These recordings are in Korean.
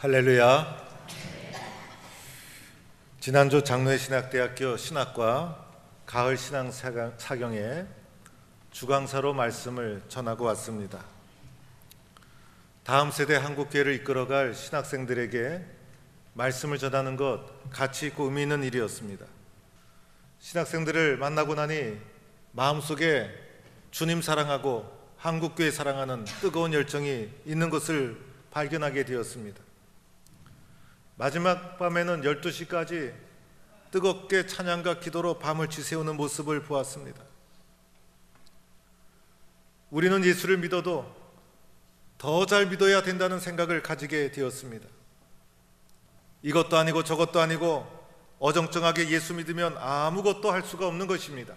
할렐루야. 지난주 장로회 신학대학교 신학과 가을 신앙 사경에 주강사로 말씀을 전하고 왔습니다. 다음 세대 한국교회를 이끌어갈 신학생들에게 말씀을 전하는 것 가치 있고 의미 있는 일이었습니다. 신학생들을 만나고 나니 마음속에 주님 사랑하고 한국교회 사랑하는 뜨거운 열정이 있는 것을 발견하게 되었습니다. 마지막 밤에는 12시까지 뜨겁게 찬양과 기도로 밤을 지새우는 모습을 보았습니다. 우리는 예수를 믿어도 더 잘 믿어야 된다는 생각을 가지게 되었습니다. 이것도 아니고 저것도 아니고 어정쩡하게 예수 믿으면 아무것도 할 수가 없는 것입니다.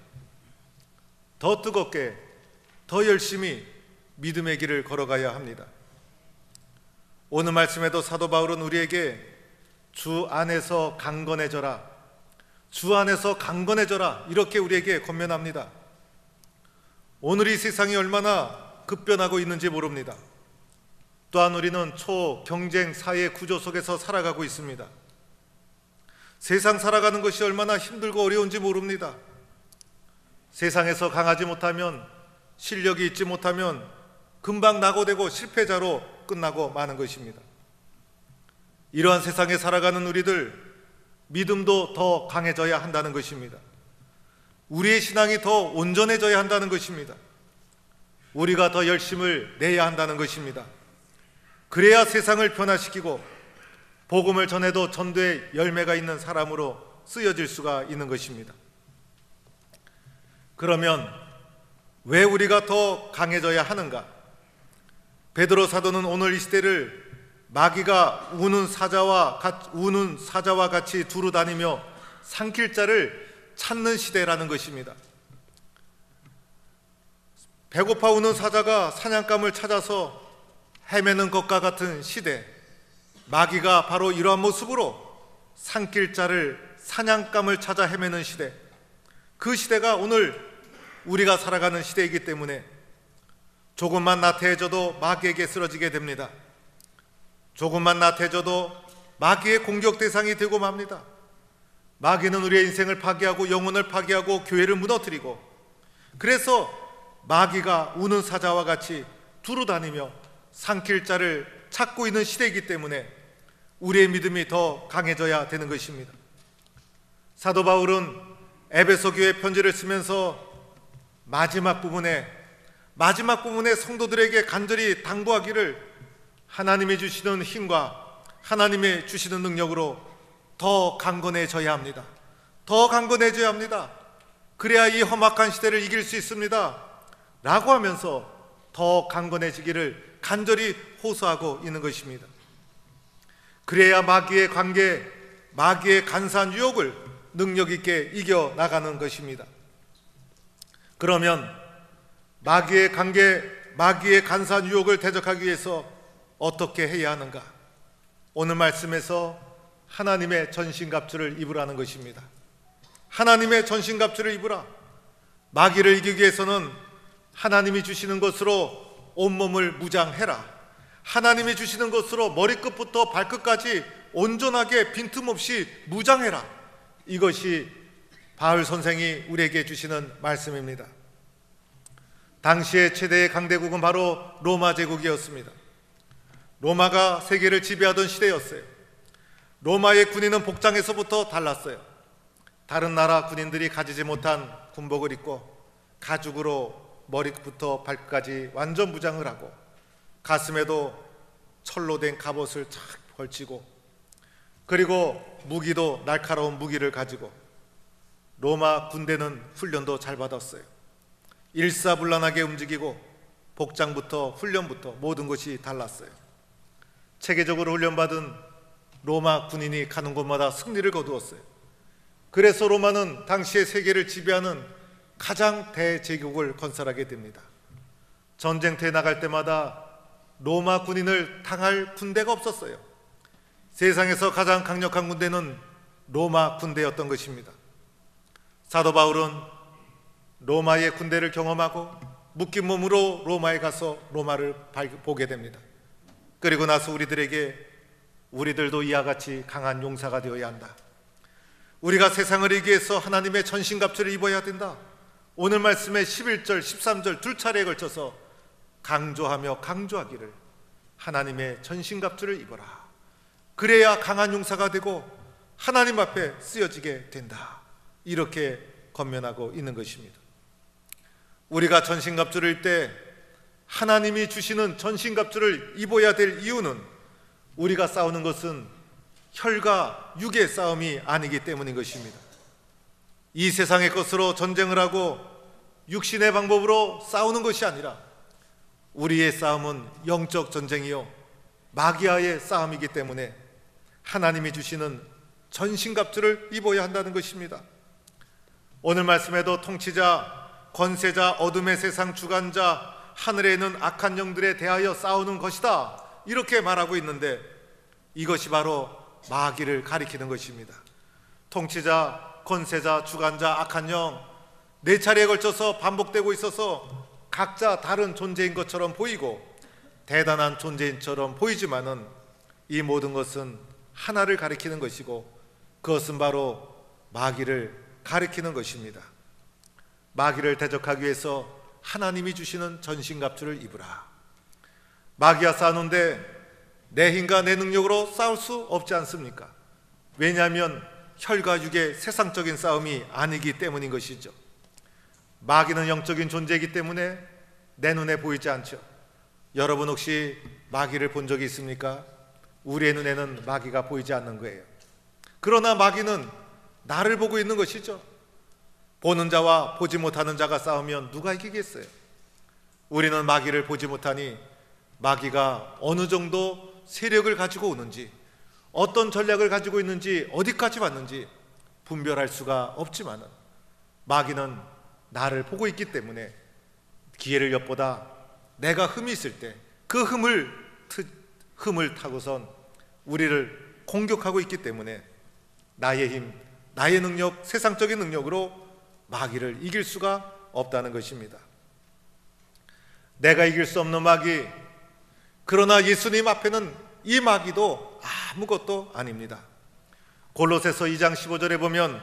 더 뜨겁게, 더 열심히 믿음의 길을 걸어가야 합니다. 오늘 말씀에도 사도 바울은 우리에게 주 안에서 강건해져라, 주 안에서 강건해져라, 이렇게 우리에게 권면합니다. 오늘 이 세상이 얼마나 급변하고 있는지 모릅니다. 또한 우리는 초경쟁 사회 구조 속에서 살아가고 있습니다. 세상 살아가는 것이 얼마나 힘들고 어려운지 모릅니다. 세상에서 강하지 못하면, 실력이 있지 못하면 금방 낙오되고 실패자로 끝나고 마는 것입니다. 이러한 세상에 살아가는 우리들, 믿음도 더 강해져야 한다는 것입니다. 우리의 신앙이 더 온전해져야 한다는 것입니다. 우리가 더 열심을 내야 한다는 것입니다. 그래야 세상을 변화시키고 복음을 전해도 전도의 열매가 있는 사람으로 쓰여질 수가 있는 것입니다. 그러면 왜 우리가 더 강해져야 하는가? 베드로 사도는 오늘 이 시대를 마귀가 우는 사자와 같이 두루 다니며 삼킬 자를 찾는 시대라는 것입니다. 배고파 우는 사자가 사냥감을 찾아서 헤매는 것과 같은 시대, 마귀가 바로 이러한 모습으로 삼킬 자를, 사냥감을 찾아 헤매는 시대, 그 시대가 오늘 우리가 살아가는 시대이기 때문에 조금만 나태해져도 마귀에게 쓰러지게 됩니다. 조금만 나태해져도 마귀의 공격 대상이 되고 맙니다. 마귀는 우리의 인생을 파괴하고 영혼을 파괴하고 교회를 무너뜨리고, 그래서 마귀가 우는 사자와 같이 두루 다니며 삼킬 자를 찾고 있는 시대이기 때문에 우리의 믿음이 더 강해져야 되는 것입니다. 사도 바울은 에베소 교회 편지를 쓰면서 마지막 부분에 성도들에게 간절히 당부하기를, 하나님이 주시는 힘과 하나님이 주시는 능력으로 더 강건해져야 합니다. 더 강건해져야 합니다. 그래야 이 험악한 시대를 이길 수 있습니다 라고 하면서 더 강건해지기를 간절히 호소하고 있는 것입니다. 그래야 마귀의 간사한 유혹을 능력 있게 이겨나가는 것입니다. 그러면 마귀의 간사한 유혹을 대적하기 위해서 어떻게 해야 하는가? 오늘 말씀에서 하나님의 전신갑주를 입으라는 것입니다. 하나님의 전신갑주를 입으라. 마귀를 이기기 위해서는 하나님이 주시는 것으로 온몸을 무장해라. 하나님이 주시는 것으로 머리끝부터 발끝까지 온전하게 빈틈없이 무장해라. 이것이 바울 선생이 우리에게 주시는 말씀입니다. 당시의 최대의 강대국은 바로 로마 제국이었습니다. 로마가 세계를 지배하던 시대였어요. 로마의 군인은 복장에서부터 달랐어요. 다른 나라 군인들이 가지지 못한 군복을 입고 가죽으로 머리부터 발끝까지 완전 무장을 하고, 가슴에도 철로 된 갑옷을 착 걸치고, 그리고 무기도 날카로운 무기를 가지고, 로마 군대는 훈련도 잘 받았어요. 일사불란하게 움직이고 복장부터 훈련부터 모든 것이 달랐어요. 체계적으로 훈련받은 로마 군인이 가는 곳마다 승리를 거두었어요. 그래서 로마는 당시의 세계를 지배하는 가장 대제국을 건설하게 됩니다. 전쟁터에 나갈 때마다 로마 군인을 당할 군대가 없었어요. 세상에서 가장 강력한 군대는 로마 군대였던 것입니다. 사도 바울은 로마의 군대를 경험하고 묶인 몸으로 로마에 가서 로마를 보게 됩니다. 그리고 나서 우리들에게 우리들도 이와 같이 강한 용사가 되어야 한다. 우리가 세상을 이기기 위해서 하나님의 전신갑주를 입어야 된다. 오늘 말씀의 11절, 13절 두 차례에 걸쳐서 강조하며 강조하기를 하나님의 전신갑주를 입어라. 그래야 강한 용사가 되고 하나님 앞에 쓰여지게 된다. 이렇게 권면하고 있는 것입니다. 우리가 전신갑주를 입을 때 하나님이 주시는 전신갑주를 입어야 될 이유는 우리가 싸우는 것은 혈과 육의 싸움이 아니기 때문인 것입니다. 이 세상의 것으로 전쟁을 하고 육신의 방법으로 싸우는 것이 아니라 우리의 싸움은 영적 전쟁이요 마귀와의 싸움이기 때문에 하나님이 주시는 전신갑주를 입어야 한다는 것입니다. 오늘 말씀에도 통치자, 권세자, 어둠의 세상 주관자, 하늘에 있는 악한 영들에 대하여 싸우는 것이다, 이렇게 말하고 있는데 이것이 바로 마귀를 가리키는 것입니다. 통치자, 권세자, 주관자, 악한 영, 네 차례에 걸쳐서 반복되고 있어서 각자 다른 존재인 것처럼 보이고 대단한 존재인처럼 보이지만은 이 모든 것은 하나를 가리키는 것이고 그것은 바로 마귀를 가리키는 것입니다. 마귀를 대적하기 위해서 하나님이 주시는 전신갑주를 입으라. 마귀와 싸우는데 내 힘과 내 능력으로 싸울 수 없지 않습니까? 왜냐하면 혈과 육의 세상적인 싸움이 아니기 때문인 것이죠. 마귀는 영적인 존재이기 때문에 내 눈에 보이지 않죠. 여러분 혹시 마귀를 본 적이 있습니까? 우리의 눈에는 마귀가 보이지 않는 거예요. 그러나 마귀는 나를 보고 있는 것이죠. 보는 자와 보지 못하는 자가 싸우면 누가 이기겠어요? 우리는 마귀를 보지 못하니 마귀가 어느 정도 세력을 가지고 오는지, 어떤 전략을 가지고 있는지, 어디까지 왔는지 분별할 수가 없지만 마귀는 나를 보고 있기 때문에 기회를 엿보다 내가 흠이 있을 때 그 흠을 타고선 우리를 공격하고 있기 때문에 나의 힘, 나의 능력, 세상적인 능력으로 마귀를 이길 수가 없다는 것입니다. 내가 이길 수 없는 마귀, 그러나 예수님 앞에는 이 마귀도 아무것도 아닙니다. 골로새서 2장 15절에 보면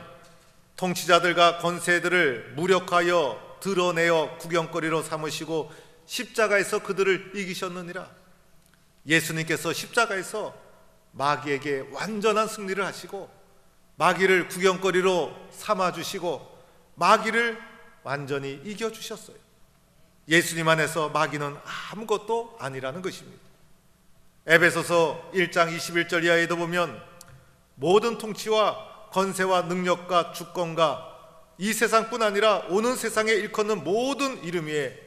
통치자들과 권세들을 무력하여 드러내어 구경거리로 삼으시고 십자가에서 그들을 이기셨느니라. 예수님께서 십자가에서 마귀에게 완전한 승리를 하시고 마귀를 구경거리로 삼아주시고 마귀를 완전히 이겨주셨어요. 예수님 안에서 마귀는 아무것도 아니라는 것입니다. 에베소서 1장 21절 이하에도 보면 모든 통치와 권세와 능력과 주권과 이 세상뿐 아니라 오는 세상에 일컫는 모든 이름 위에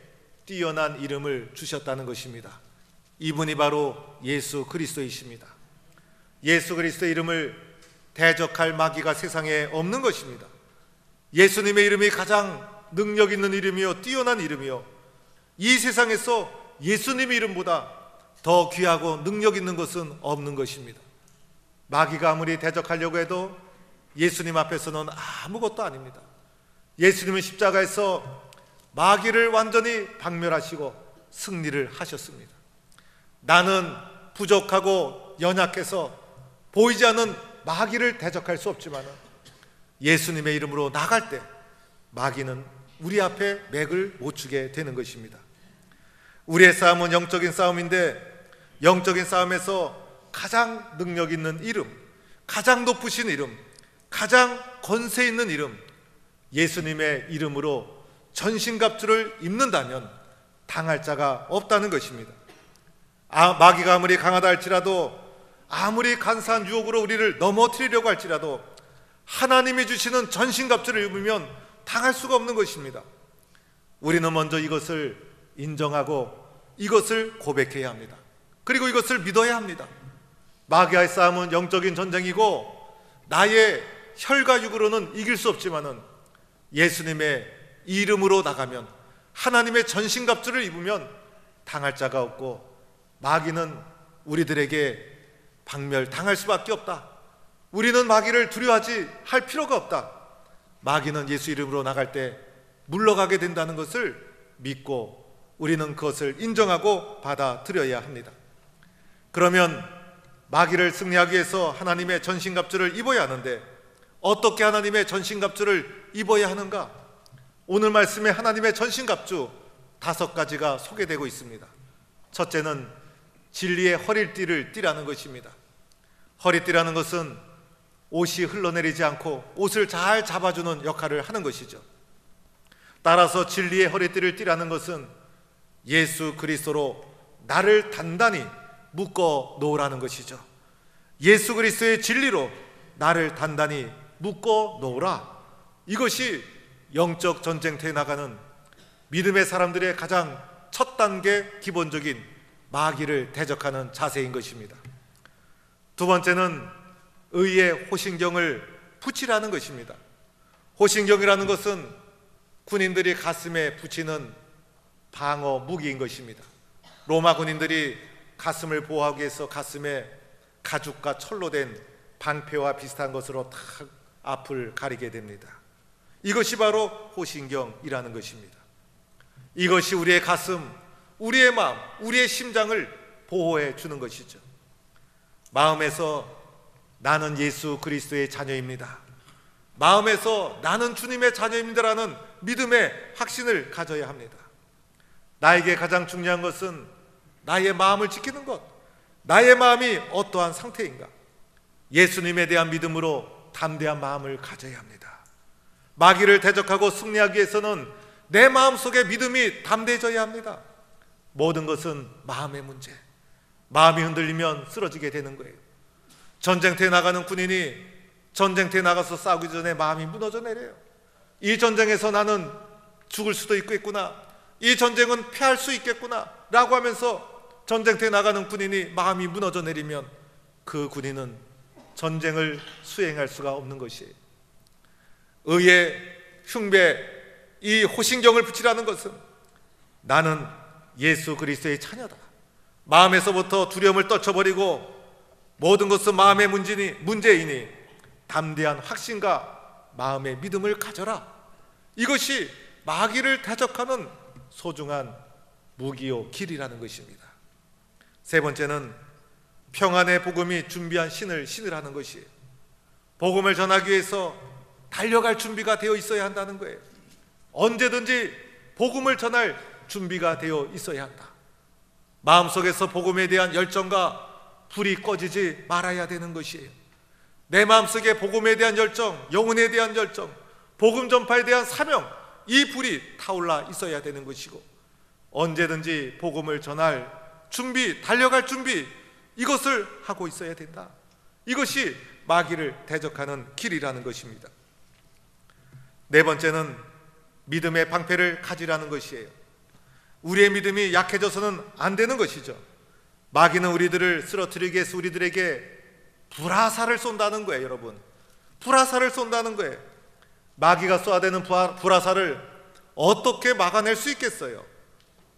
뛰어난 이름을 주셨다는 것입니다. 이분이 바로 예수 그리스도이십니다. 예수 그리스도의 이름을 대적할 마귀가 세상에 없는 것입니다. 예수님의 이름이 가장 능력 있는 이름이요 뛰어난 이름이요, 이 세상에서 예수님의 이름보다 더 귀하고 능력 있는 것은 없는 것입니다. 마귀가 아무리 대적하려고 해도 예수님 앞에서는 아무것도 아닙니다. 예수님은 십자가에서 마귀를 완전히 박멸하시고 승리를 하셨습니다. 나는 부족하고 연약해서 보이지 않는 마귀를 대적할 수 없지만 예수님의 이름으로 나갈 때 마귀는 우리 앞에 맥을 못 추게 되는 것입니다. 우리의 싸움은 영적인 싸움인데 영적인 싸움에서 가장 능력 있는 이름, 가장 높으신 이름, 가장 권세 있는 이름, 예수님의 이름으로 전신갑주를 입는다면 당할 자가 없다는 것입니다. 마귀가 아무리 강하다 할지라도, 아무리 간사한 유혹으로 우리를 넘어뜨리려고 할지라도 하나님이 주시는 전신갑주를 입으면 당할 수가 없는 것입니다. 우리는 먼저 이것을 인정하고 이것을 고백해야 합니다. 그리고 이것을 믿어야 합니다. 마귀와의 싸움은 영적인 전쟁이고 나의 혈과 육으로는 이길 수 없지만은 예수님의 이름으로 나가면, 하나님의 전신갑주를 입으면 당할 자가 없고 마귀는 우리들에게 박멸당할 수밖에 없다. 우리는 마귀를 두려워하지 할 필요가 없다. 마귀는 예수 이름으로 나갈 때 물러가게 된다는 것을 믿고 우리는 그것을 인정하고 받아들여야 합니다. 그러면 마귀를 승리하기 위해서 하나님의 전신갑주를 입어야 하는데 어떻게 하나님의 전신갑주를 입어야 하는가? 오늘 말씀에 하나님의 전신갑주 5가지가 소개되고 있습니다. 첫째는 진리의 허리띠를 띠라는 것입니다. 허리띠라는 것은 옷이 흘러내리지 않고 옷을 잘 잡아주는 역할을 하는 것이죠. 따라서 진리의 허리띠를 띠라는 것은 예수 그리스도로 나를 단단히 묶어 놓으라는 것이죠. 예수 그리스도의 진리로 나를 단단히 묶어 놓으라. 이것이 영적 전쟁터에 나가는 믿음의 사람들의 가장 첫 단계 기본적인 마귀를 대적하는 자세인 것입니다. 두 번째는 의의 호신경을 붙이라는 것입니다. 호신경이라는 것은 군인들이 가슴에 붙이는 방어 무기인 것입니다. 로마 군인들이 가슴을 보호하기 위해서 가슴에 가죽과 철로 된 방패와 비슷한 것으로 탁 앞을 가리게 됩니다. 이것이 바로 호신경이라는 것입니다. 이것이 우리의 가슴, 우리의 마음, 우리의 심장을 보호해 주는 것이죠. 마음에서 나는 예수 그리스도의 자녀입니다. 마음에서 나는 주님의 자녀입니다라는 믿음의 확신을 가져야 합니다. 나에게 가장 중요한 것은 나의 마음을 지키는 것, 나의 마음이 어떠한 상태인가? 예수님에 대한 믿음으로 담대한 마음을 가져야 합니다. 마귀를 대적하고 승리하기 위해서는 내 마음속에 믿음이 담대해져야 합니다. 모든 것은 마음의 문제. 마음이 흔들리면 쓰러지게 되는 거예요. 전쟁터에 나가는 군인이 전쟁터에 나가서 싸우기 전에 마음이 무너져 내려요. 이 전쟁에서 나는 죽을 수도 있겠구나, 이 전쟁은 패할 수 있겠구나 라고 하면서 전쟁터에 나가는 군인이 마음이 무너져 내리면 그 군인은 전쟁을 수행할 수가 없는 것이에요. 의의 흉배, 이 호신경을 붙이라는 것은 나는 예수 그리스도의 자녀다. 마음에서부터 두려움을 떨쳐버리고 모든 것은 마음의 문제이니 담대한 확신과 마음의 믿음을 가져라. 이것이 마귀를 대적하는 소중한 무기요 길이라는 것입니다. 세 번째는 평안의 복음이 준비한 신을 신으라는 것이에요. 복음을 전하기 위해서 달려갈 준비가 되어 있어야 한다는 거예요. 언제든지 복음을 전할 준비가 되어 있어야 한다. 마음속에서 복음에 대한 열정과 불이 꺼지지 말아야 되는 것이에요. 내 마음속에 복음에 대한 열정, 영혼에 대한 열정, 복음 전파에 대한 사명, 이 불이 타올라 있어야 되는 것이고, 언제든지 복음을 전할 준비, 달려갈 준비, 이것을 하고 있어야 된다. 이것이 마귀를 대적하는 길이라는 것입니다. 네 번째는 믿음의 방패를 가지라는 것이에요. 우리의 믿음이 약해져서는 안 되는 것이죠. 마귀는 우리들을 쓰러뜨리기 위해서 우리들에게 불화살을 쏜다는 거예요. 여러분, 불화살을 쏜다는 거예요. 마귀가 쏘아대는 불화살을 어떻게 막아낼 수 있겠어요?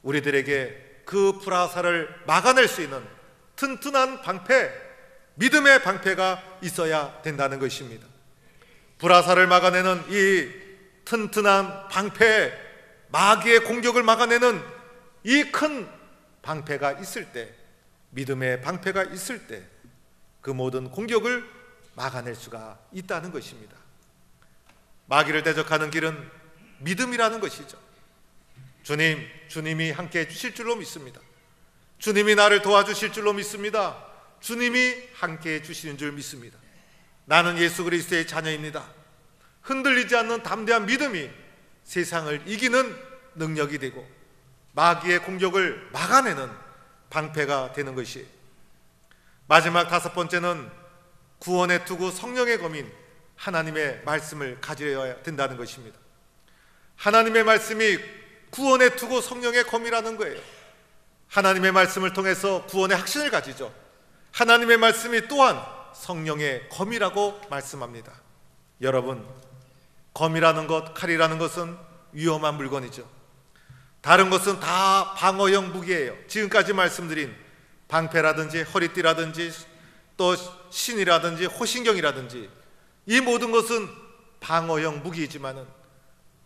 우리들에게 그 불화살을 막아낼 수 있는 튼튼한 방패, 믿음의 방패가 있어야 된다는 것입니다. 불화살을 막아내는 이 튼튼한 방패, 마귀의 공격을 막아내는 이 큰 방패가 있을 때, 믿음의 방패가 있을 때 그 모든 공격을 막아낼 수가 있다는 것입니다. 마귀를 대적하는 길은 믿음이라는 것이죠. 주님이 함께 해주실 줄로 믿습니다. 주님이 나를 도와주실 줄로 믿습니다. 주님이 함께 해주시는 줄 믿습니다. 나는 예수 그리스도의 자녀입니다. 흔들리지 않는 담대한 믿음이 세상을 이기는 능력이 되고 마귀의 공격을 막아내는 방패가 되는 것이에요. 마지막 다섯 번째는 구원의 투구 성령의 검인 하나님의 말씀을 가져야 된다는 것입니다. 하나님의 말씀이 구원의 투구 성령의 검이라는 거예요. 하나님의 말씀을 통해서 구원의 확신을 가지죠. 하나님의 말씀이 또한 성령의 검이라고 말씀합니다. 여러분, 검이라는 것, 칼이라는 것은 위험한 물건이죠. 다른 것은 다 방어형 무기예요. 지금까지 말씀드린 방패라든지 허리띠라든지 또 신이라든지 호신경이라든지 이 모든 것은 방어형 무기이지만은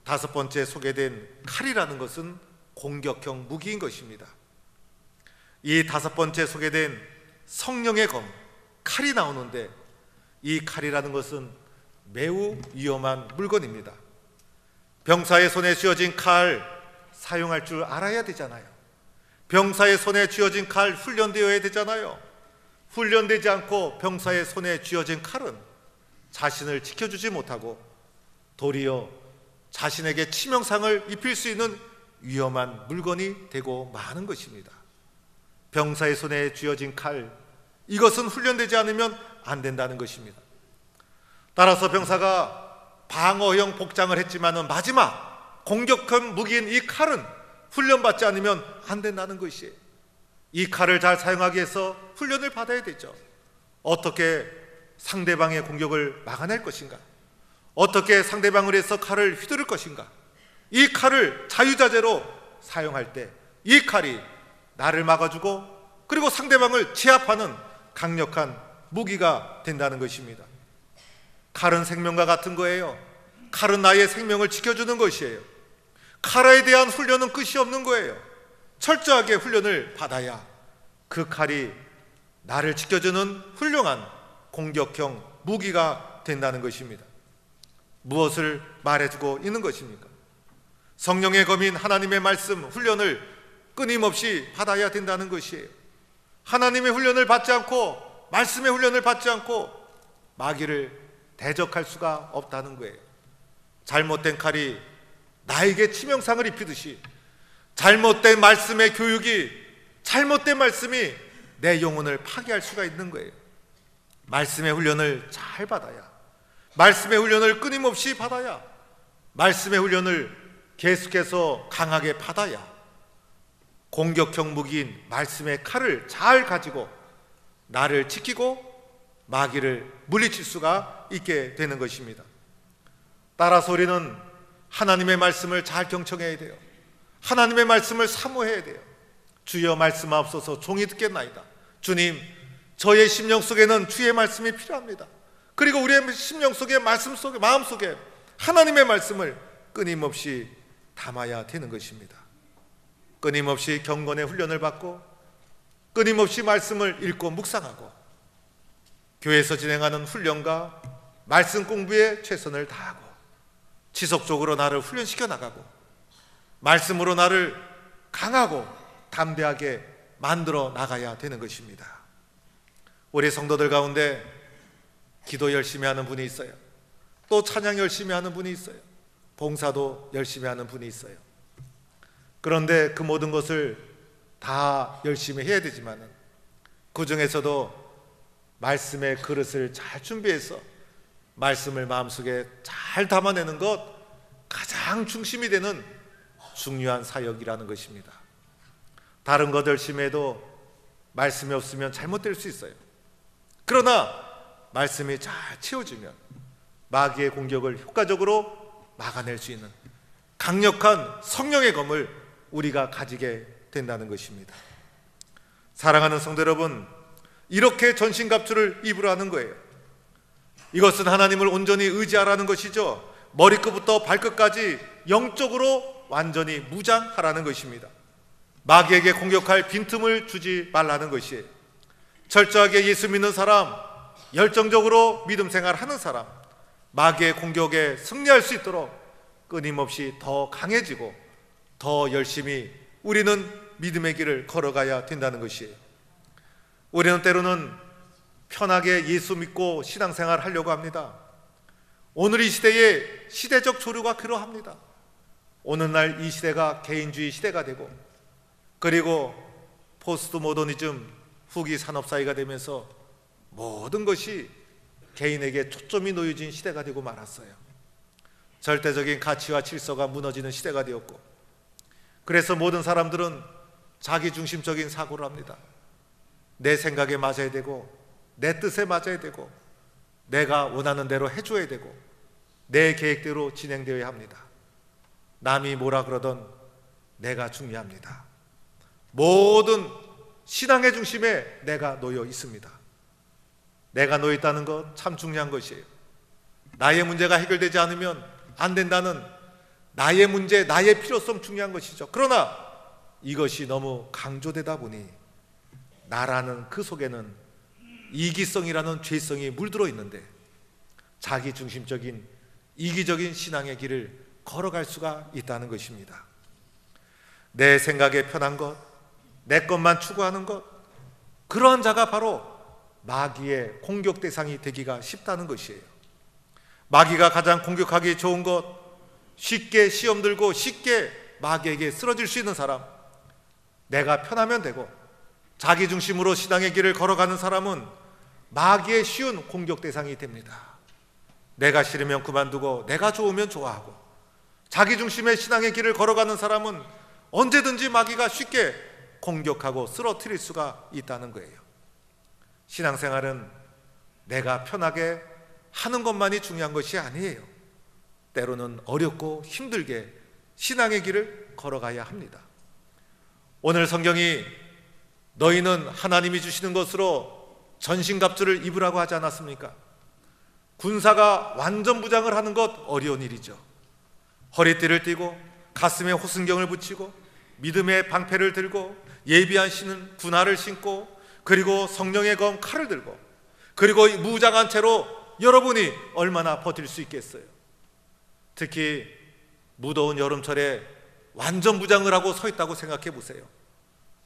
다섯 번째 소개된 칼이라는 것은 공격형 무기인 것입니다. 이 다섯 번째 소개된 성령의 검, 칼이 나오는데 이 칼이라는 것은 매우 위험한 물건입니다. 병사의 손에 쥐어진 칼 사용할 줄 알아야 되잖아요. 병사의 손에 쥐어진 칼 훈련되어야 되잖아요. 훈련되지 않고 병사의 손에 쥐어진 칼은 자신을 지켜주지 못하고 도리어 자신에게 치명상을 입힐 수 있는 위험한 물건이 되고 마는 것입니다. 병사의 손에 쥐어진 칼, 이것은 훈련되지 않으면 안 된다는 것입니다. 따라서 병사가 방어형 복장을 했지만은 마지막 공격형 무기인 이 칼은 훈련받지 않으면 안 된다는 것이에요. 이 칼을 잘 사용하기 위해서 훈련을 받아야 되죠. 어떻게 상대방의 공격을 막아낼 것인가? 어떻게 상대방을 해서 칼을 휘두를 것인가? 이 칼을 자유자재로 사용할 때 이 칼이 나를 막아주고 그리고 상대방을 제압하는 강력한 무기가 된다는 것입니다. 칼은 생명과 같은 거예요. 칼은 나의 생명을 지켜주는 것이에요. 칼에 대한 훈련은 끝이 없는 거예요. 철저하게 훈련을 받아야 그 칼이 나를 지켜주는 훌륭한 공격형 무기가 된다는 것입니다. 무엇을 말해주고 있는 것입니까? 성령의 검인 하나님의 말씀 훈련을 끊임없이 받아야 된다는 것이에요. 하나님의 훈련을 받지 않고 말씀의 훈련을 받지 않고 마귀를 대적할 수가 없다는 거예요. 잘못된 칼이 나에게 치명상을 입히듯이 잘못된 말씀의 교육이, 잘못된 말씀이 내 영혼을 파괴할 수가 있는 거예요. 말씀의 훈련을 잘 받아야, 말씀의 훈련을 끊임없이 받아야, 말씀의 훈련을 계속해서 강하게 받아야 공격형 무기인 말씀의 칼을 잘 가지고 나를 지키고 마귀를 물리칠 수가 있게 되는 것입니다. 따라서 우리는 하나님의 말씀을 잘 경청해야 돼요. 하나님의 말씀을 사모해야 돼요. 주여 말씀하옵소서, 종이 듣겠나이다. 주님, 저의 심령 속에는 주의 말씀이 필요합니다. 그리고 우리의 심령 속에, 말씀 속에, 마음 속에 하나님의 말씀을 끊임없이 담아야 되는 것입니다. 끊임없이 경건의 훈련을 받고 끊임없이 말씀을 읽고 묵상하고 교회에서 진행하는 훈련과 말씀 공부에 최선을 다하고 지속적으로 나를 훈련시켜 나가고 말씀으로 나를 강하고 담대하게 만들어 나가야 되는 것입니다. 우리 성도들 가운데 기도 열심히 하는 분이 있어요. 또 찬양 열심히 하는 분이 있어요. 봉사도 열심히 하는 분이 있어요. 그런데 그 모든 것을 다 열심히 해야 되지만 그 중에서도 말씀의 그릇을 잘 준비해서 말씀을 마음속에 잘 담아내는 것, 가장 중심이 되는 중요한 사역이라는 것입니다. 다른 것 열심히 해도 말씀이 없으면 잘못될 수 있어요. 그러나 말씀이 잘 채워지면 마귀의 공격을 효과적으로 막아낼 수 있는 강력한 성령의 검을 우리가 가지게 된다는 것입니다. 사랑하는 성도 여러분, 이렇게 전신갑주를 입으라 하는 거예요. 이것은 하나님을 온전히 의지하라는 것이죠. 머리끝부터 발끝까지 영적으로 완전히 무장하라는 것입니다. 마귀에게 공격할 빈틈을 주지 말라는 것이에요. 철저하게 예수 믿는 사람, 열정적으로 믿음 생활하는 사람, 마귀의 공격에 승리할 수 있도록 끊임없이 더 강해지고 더 열심히 우리는 믿음의 길을 걸어가야 된다는 것이에요. 우리는 때로는 편하게 예수 믿고 신앙생활 하려고 합니다. 오늘 이 시대의 시대적 조류가 그러합니다. 오늘날 이 시대가 개인주의 시대가 되고 그리고 포스트 모더니즘 후기 산업 사회가 되면서 모든 것이 개인에게 초점이 놓여진 시대가 되고 말았어요. 절대적인 가치와 질서가 무너지는 시대가 되었고 그래서 모든 사람들은 자기중심적인 사고를 합니다. 내 생각에 맞아야 되고 내 뜻에 맞아야 되고 내가 원하는 대로 해줘야 되고 내 계획대로 진행되어야 합니다. 남이 뭐라 그러던 내가 중요합니다. 모든 신앙의 중심에 내가 놓여 있습니다. 내가 놓여 있다는 것 참 중요한 것이에요. 나의 문제가 해결되지 않으면 안 된다는 나의 문제, 나의 필요성 중요한 것이죠. 그러나 이것이 너무 강조되다 보니 나라는 그 속에는 이기성이라는 죄성이 물들어 있는데 자기중심적인 이기적인 신앙의 길을 걸어갈 수가 있다는 것입니다. 내 생각에 편한 것, 내 것만 추구하는 것, 그러한 자가 바로 마귀의 공격 대상이 되기가 쉽다는 것이에요. 마귀가 가장 공격하기 좋은 것, 쉽게 시험 들고 쉽게 마귀에게 쓰러질 수 있는 사람, 내가 편하면 되고 자기 중심으로 신앙의 길을 걸어가는 사람은 마귀의 쉬운 공격 대상이 됩니다. 내가 싫으면 그만두고 내가 좋으면 좋아하고 자기 중심의 신앙의 길을 걸어가는 사람은 언제든지 마귀가 쉽게 공격하고 쓰러뜨릴 수가 있다는 거예요. 신앙생활은 내가 편하게 하는 것만이 중요한 것이 아니에요. 때로는 어렵고 힘들게 신앙의 길을 걸어가야 합니다. 오늘 성경이 너희는 하나님이 주시는 것으로 전신갑주를 입으라고 하지 않았습니까? 군사가 완전무장을 하는 것 어려운 일이죠. 허리띠를 띠고 가슴에 호승경을 붙이고 믿음의 방패를 들고 예비한 신은 군화를 신고 그리고 성령의 검 칼을 들고 그리고 무장한 채로 여러분이 얼마나 버틸 수 있겠어요? 특히 무더운 여름철에 완전 무장을 하고 서 있다고 생각해 보세요.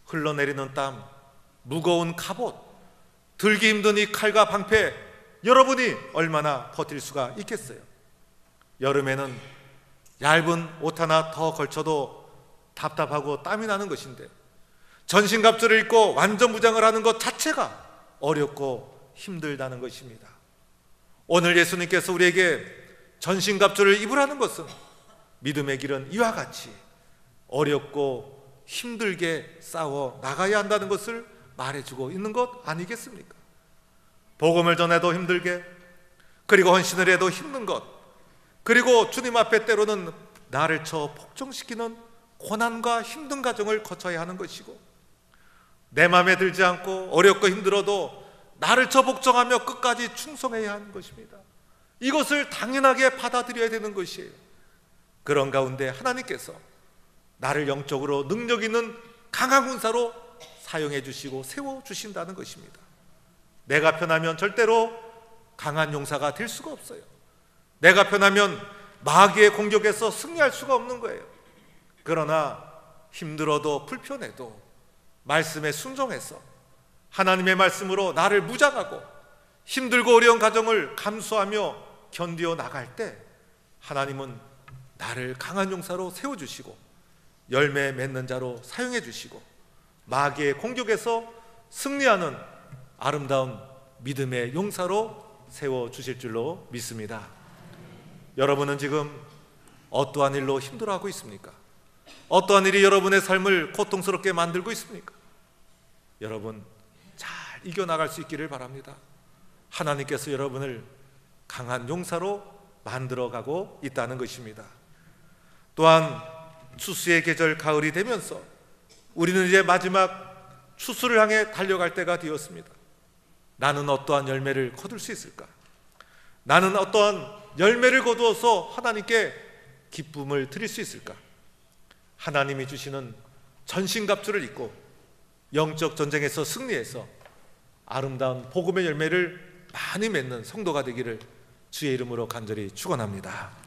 흘러내리는 땀, 무거운 갑옷, 들기 힘든 이 칼과 방패, 여러분이 얼마나 버틸 수가 있겠어요? 여름에는 얇은 옷 하나 더 걸쳐도 답답하고 땀이 나는 것인데 전신갑주를 입고 완전 무장을 하는 것 자체가 어렵고 힘들다는 것입니다. 오늘 예수님께서 우리에게 전신갑주를 입으라는 것은 믿음의 길은 이와 같이 어렵고 힘들게 싸워 나가야 한다는 것을 말해주고 있는 것 아니겠습니까? 복음을 전해도 힘들게, 그리고 헌신을 해도 힘든 것, 그리고 주님 앞에 때로는 나를 쳐 복종시키는 고난과 힘든 과정을 거쳐야 하는 것이고, 내 마음에 들지 않고 어렵고 힘들어도 나를 쳐 복종하며 끝까지 충성해야 하는 것입니다. 이것을 당연하게 받아들여야 되는 것이에요. 그런 가운데 하나님께서 나를 영적으로 능력 있는 강한 군사로 사용해 주시고 세워 주신다는 것입니다. 내가 편하면 절대로 강한 용사가 될 수가 없어요. 내가 편하면 마귀의 공격에서 승리할 수가 없는 거예요. 그러나 힘들어도 불편해도 말씀에 순종해서 하나님의 말씀으로 나를 무장하고 힘들고 어려운 과정을 감수하며 견디어 나갈 때 하나님은 나를 강한 용사로 세워주시고 열매 맺는 자로 사용해 주시고 마귀의 공격에서 승리하는 아름다운 믿음의 용사로 세워주실 줄로 믿습니다. 여러분은 지금 어떠한 일로 힘들어하고 있습니까? 어떠한 일이 여러분의 삶을 고통스럽게 만들고 있습니까? 여러분 잘 이겨나갈 수 있기를 바랍니다. 하나님께서 여러분을 강한 용사로 만들어가고 있다는 것입니다. 또한 추수의 계절 가을이 되면서 우리는 이제 마지막 추수를 향해 달려갈 때가 되었습니다. 나는 어떠한 열매를 거둘 수 있을까? 나는 어떠한 열매를 거두어서 하나님께 기쁨을 드릴 수 있을까? 하나님이 주시는 전신갑주를 입고 영적 전쟁에서 승리해서 아름다운 복음의 열매를 많이 맺는 성도가 되기를 주의 이름으로 간절히 축원합니다.